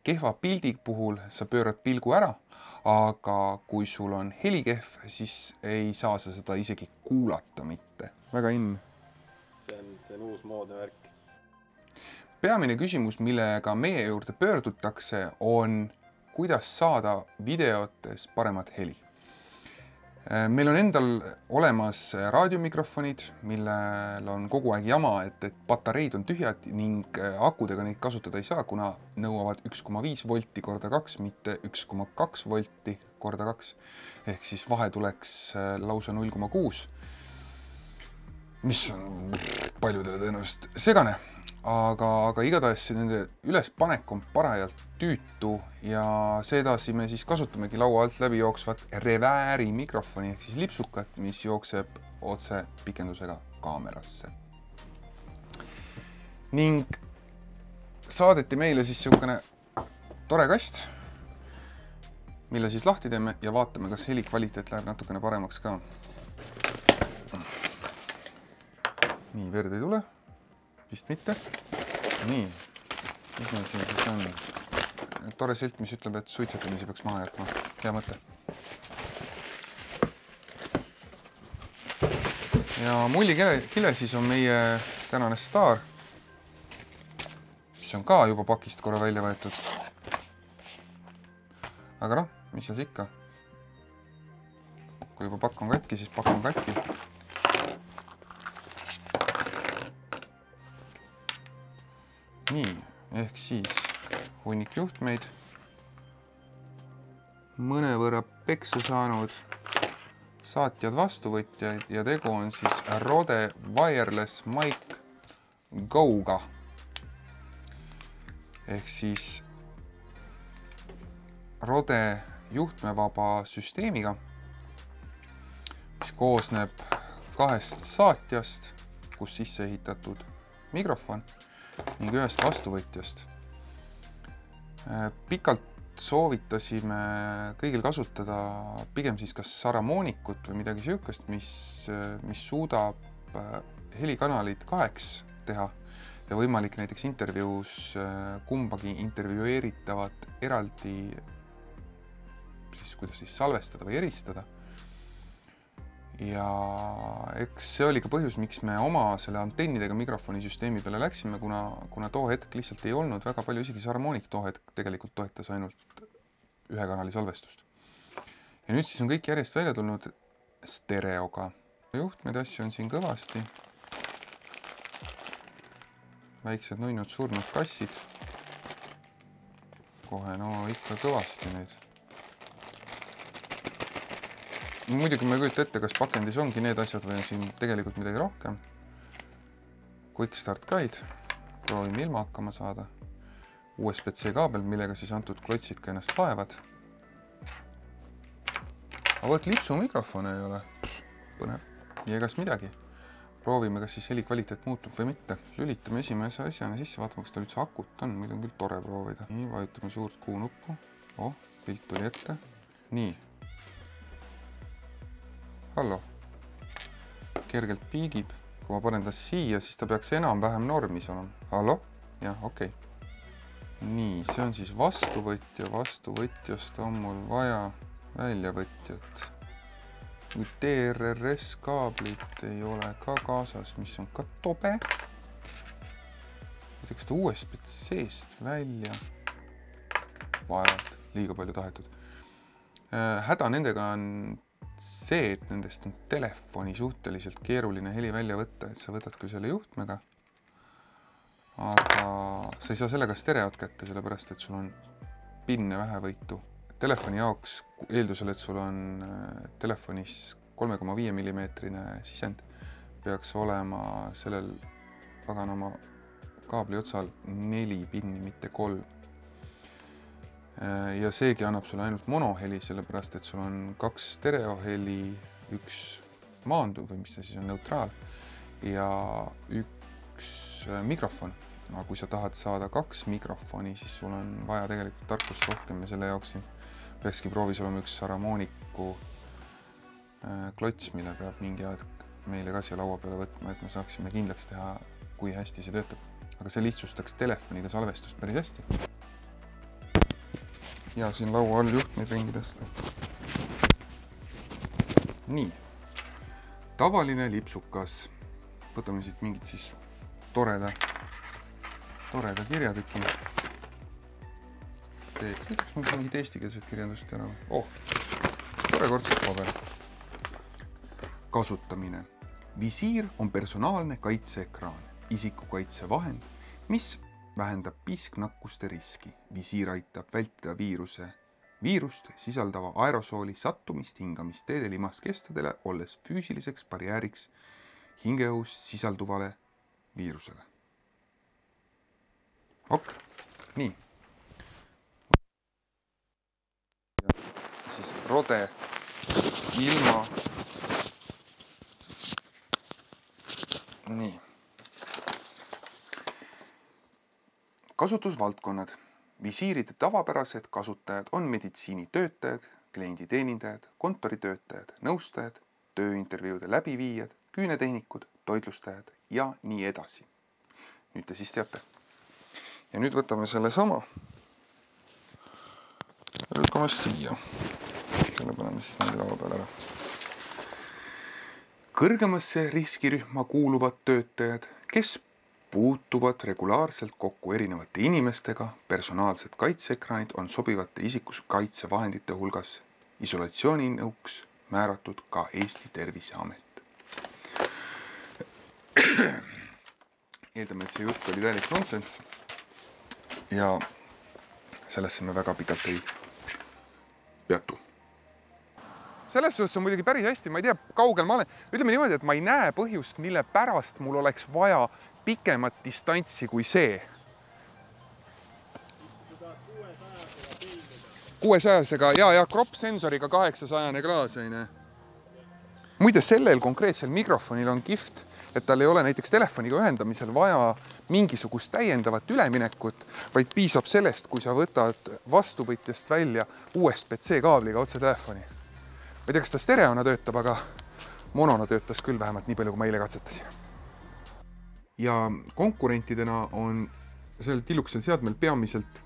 kehva pildi puhul sa pöörad pilgu ära, aga kui sul on heli kehv, siis ei saa sa seda isegi kuulata mitte. Väga in. See on uus moodne värk. Peamine küsimus, millega meie juurde pöördutakse, on kuidas saada videotes paremat heli. Meil on endal olemas raadiomikrofonid, millel on kogu aeg jama, et patareid on tühjad ning akudega neid kasutada ei saa, kuna nõuavad 1,5 volti korda 2, mitte 1,2 volti korda 2. Ehk siis vahe tuleks lausa 0,6, mis on paljudele tõenäoliselt segane. Aga igatahes nende ülespanek on parajalt tüütu ja seedasi me siis kasutamegi laua alt läbi jooksvat revääri mikrofoni ehk siis lipsukat, mis jookseb otse pikendusega kaamerasse. Ning saadeti meile siis niisugune tore kast, mille siis lahti teeme ja vaatame, kas heli kvaliteet läheb natukene paremaks ka. Nii, verd ei tule. Vist mitte. Nii, mis meil siin siis on? Tore silt, mis ütleb, et suitsetamisi peaks maha jätma. Hea mõte. Ja mullikile siis on meie tänane staar, mis on ka juba pakist korra välja võetud. Aga noh, mis seal ikka? Kui juba pakk on katki, siis pakk on katki. Nii, ehk siis hunnik juhtmeid, mõnevõrra peksu saanud saatjad vastuvõtjaid ja tegu on siis Rode Wireless Mic Go-ga. Ehk siis Rode juhtmevaba süsteemiga, mis koosneb 2 saatjast, kus sisse ehitatud mikrofon ning 1 vastuvõtjast. Pikalt soovitasime kõigil kasutada pigem siis kas harmoonikut või midagi sihukest, mis suudab helikanalid 2 teha ja võimalik näiteks intervjuus kumbagi intervjueeritavat eraldi kuidas siis salvestada või eristada. Ja eks see oli ka põhjus, miks me oma selle antennidega mikrofoni süsteemi peale läksime, kuna too hetk lihtsalt ei olnud väga palju, isegi see harmoonik too hetk tegelikult toetas ainult 1 kanali salvestust. Ja nüüd siis on kõik järjest välja tulnud stereoga. Juhtmeid asju on siin kõvasti. Väiksed nunnud surnud kassid. Kohe, no ikka kõvasti neid. Muidugi ma ei kujuta ette, kas pakendis ongi need asjad või on siin tegelikult midagi rohkem. Quick Start Guide, proovime ilma hakkama saada. USB-C kaabel, millega siis antud klotsid ka ennast laevad. Aga võt lipsu mikrofon ei ole. Põnev. Ja egas midagi. Proovime, kas siis heli kvaliteet muutub või mitte. Lülitame esimese asjana sisse, vaatame, kas ta üldse akut on. Meil on küll tore proovida. Nii, vajutame suurt kuunuppu. Pilt tuli ette. Nii. Hallo. Kergelt piigib. Kui ma panen ta siia, siis ta peaks enam-vähem normis olema. Hallo? Jah, okei. Nii, see on siis vastuvõtja. Vastuvõtjast on mul vaja väljavõtjat. Nüüd DRRS kaablit ei ole ka kaasas, mis on ka tobe. Võtaks ta USB-C-st välja. Vaevalt, liiga palju tahetud. Häda nendega on see, et nendest on telefoni suhteliselt keeruline heli välja võtta, et sa võtad küll selle juhtmega, aga sa ei saa sellega stereot kätte, sellepärast, et sul on pinne vähevõitu. Telefoni jaoks, eeldusel, et sul on telefonis 3,5 mm sisend, peaks olema sellel paganama kaabli otsal 4 pinni, mitte 3. Ja seegi annab sulle ainult monoheli, sellepärast, et sul on 2 stereoheli, 1 maanduv või mis see siis on, neutraal ja 1 mikrofon. Aga kui sa tahad saada 2 mikrofoni, siis sul on vaja tegelikult tarkust rohkem ja selle jaoks siin peakski proovis olema 1 harmooniku klots, mille peab mingi aeg meile ka siia laua peale võtma, et me saaksime kindlaks teha, kui hästi see töötab. Aga see lihtsustaks telefoniga salvestust päris hästi. ja siin laua all juhtmeid ringi tõsta. Nii, tavaline lipsukas. Võtame siit mingit siis toreda kirjatüki. Kas mul mingid eestikeelsed kirjandust enam? Tore kortsuspaber. Kasutamine. Visiir on personaalne kaitseekraan, isikukaitsevahend, mis vähendab pisknakkuste riski. Visiir aitab vältida viirust sisaldava aerosooli sattumist hingamisteede limaskestadele, olles füüsiliseks barjääriks hingeõus sisalduvale viirusele. Nii. Siis rode ilma. Nii. Kasutusvaldkonnad. Visiiride tavapärased kasutajad on meditsiinitöötajad, klienditeenindajad, kontoritöötajad, nõustajad, tööintervjuude läbiviijad, küünetehnikud, toitlustajad ja nii edasi. Nüüd te siis teate. Ja nüüd võtame selle sama. Lükkame siia. Selle paneme siis nende laua peale ära. Kõrgemasse riskirühma kuuluvad töötajad, kes puutuvad regulaarselt kokku erinevate inimestega, personaalsed kaitseekraanid on sobivate isikukaitsevahendite hulgas isolatsiooninõuks määratud ka Eesti Terviseamet. Eeldame, et see jutt oli täielik nonsenss ja sellesse me väga pikalt ei peatu. Selles suhtes on muidugi päris hästi, ma ei tea, kaugel ma olen. Ütleme niimoodi, et ma ei näe põhjust, mille pärast mul oleks vaja pikemat distantsi kui see. 600-sega ja kroppsensoriga 800 klaas. Muide, sellel konkreetsel mikrofonil on kihvt, et tal ei ole näiteks telefoniga ühendamisel vaja mingisugust täiendavat üleminekut, vaid piisab sellest, kui sa võtad vastuvõtjast välja USB-C kaabliga otse telefoni. Ma ei tea, kas ta stereona töötab, aga monona töötas küll vähemalt nii palju, kui ma eile katsetasin. Ja konkurentidena on sellel tilluksel seadmel peamiselt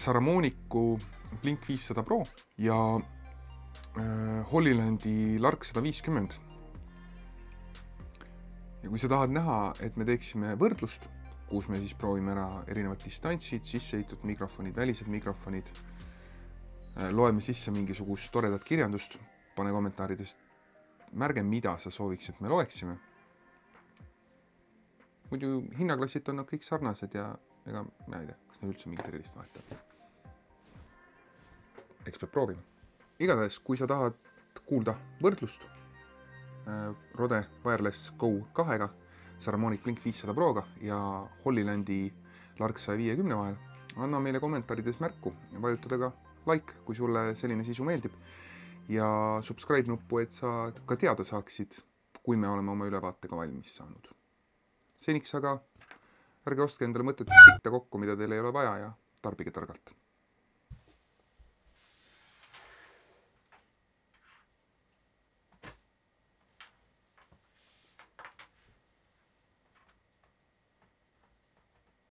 Saramonicu Blink 500 Pro ja Holylandi Lark 150. Ja kui sa tahad näha, et me teeksime võrdlust, kus me siis proovime ära erinevad distantsid, sisseheitud mikrofonid, välised mikrofonid, loeme sisse mingisugust toredat kirjandust, pane kommentaaridest märge, mida sa sooviks, et me loeksime. Muidu hinnaklassid on nad kõik sarnased ja ega ma ei tea, kas neil üldse mingit erilist vahetab. Eks peab proovima. Igatahes, kui sa tahad kuulda võrdlust Rode Wireless Go 2-ga, Saramonic Blink 500 Proga ja Holylandi Lark 150 vahel, anna meile kommentaarides märku ja vajutada ka like, kui sulle selline sisu meeldib ja subscribe nuppu, et sa ka teada saaksid, kui me oleme oma ülevaatega valmis saanud. Seniks aga ärge ostke endale mõtetest sikta kokku, mida teil ei ole vaja ja tarbige targalt.